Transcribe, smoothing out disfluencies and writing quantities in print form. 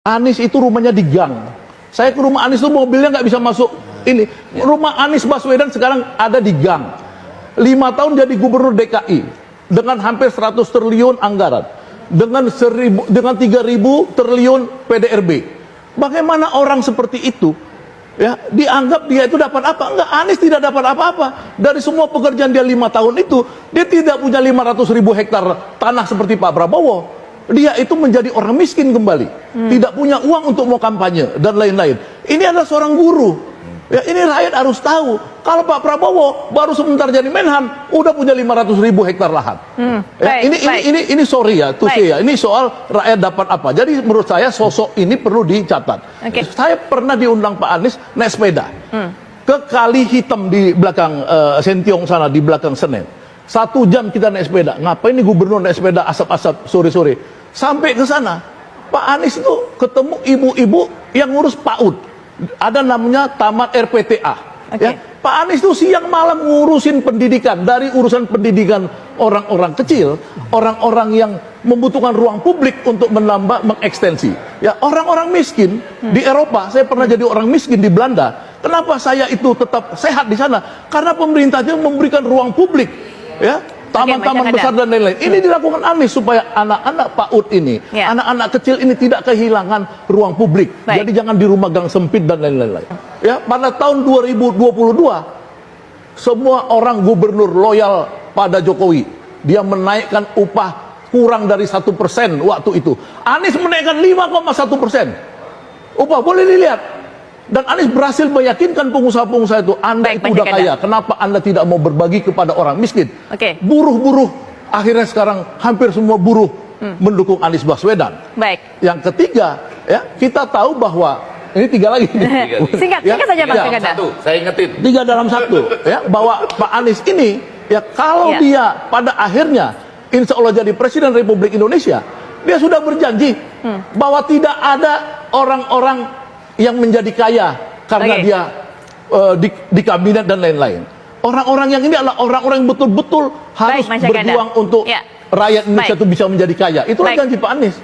Anies itu rumahnya di gang. Saya ke rumah Anies itu mobilnya nggak bisa masuk. Ini rumah Anies Baswedan sekarang ada di gang. 5 tahun jadi gubernur DKI dengan hampir 100 triliun anggaran, dengan 3.000 triliun PDRB. Bagaimana orang seperti itu ya dianggap dia itu dapat apa? Enggak, Anies tidak dapat apa-apa dari semua pekerjaan dia 5 tahun itu. Dia tidak punya 500.000 hektar tanah seperti Pak Prabowo. Dia itu menjadi orang miskin kembali, tidak punya uang untuk mau kampanye dan lain-lain. Ini adalah seorang guru. Ya, ini rakyat harus tahu. Kalau Pak Prabowo baru sebentar jadi Menhan, udah punya 500.000 hektar lahan. Ya, ini sorry ya, ini soal rakyat dapat apa. Jadi menurut saya sosok ini perlu dicatat. Saya pernah diundang Pak Anies naik sepeda ke Kali Hitam di belakang Sentiong sana, di belakang Senen. 1 jam kita naik sepeda. Ngapain nih gubernur naik sepeda asap-asap sore-sore? Sampai ke sana, Pak Anies itu ketemu ibu-ibu yang ngurus PAUD. Ada namanya tamat RPTA. Ya, Pak Anies itu siang malam ngurusin pendidikan, dari urusan pendidikan orang-orang kecil, orang-orang yang membutuhkan ruang publik untuk menambah, mengekstensi. Ya, orang-orang miskin di Eropa, saya pernah jadi orang miskin di Belanda. Kenapa saya itu tetap sehat di sana? Karena pemerintah itu memberikan ruang publik, ya, taman-taman besar dan lain-lain. Ini dilakukan Anies supaya anak-anak PAUD ini, anak-anak kecil ini tidak kehilangan ruang publik. Jadi jangan di rumah gang sempit dan lain-lain. Ya, pada tahun 2022 semua orang gubernur loyal pada Jokowi. Dia menaikkan upah kurang dari 1% waktu itu. Anies menaikkan 5,1%. Upah boleh dilihat. Dan Anies berhasil meyakinkan pengusaha-pengusaha itu, Anda itu udah kaya, kenapa Anda tidak mau berbagi kepada orang miskin? Buruh-buruh, akhirnya sekarang hampir semua buruh mendukung Anies Baswedan. Yang ketiga, ya, kita tahu bahwa ini 3 lagi. Singkat saja Pak Sekada. Saya ingetin. 3 dalam 1, ya, bahwa Pak Anies ini, ya, kalau dia pada akhirnya insya Allah jadi Presiden Republik Indonesia, dia sudah berjanji bahwa tidak ada orang-orang yang menjadi kaya karena dia di kabinet dan lain-lain. Orang-orang yang ini adalah orang-orang yang betul-betul harus berjuang untuk rakyat Indonesia itu bisa menjadi kaya. Itulah janji Pak Anies.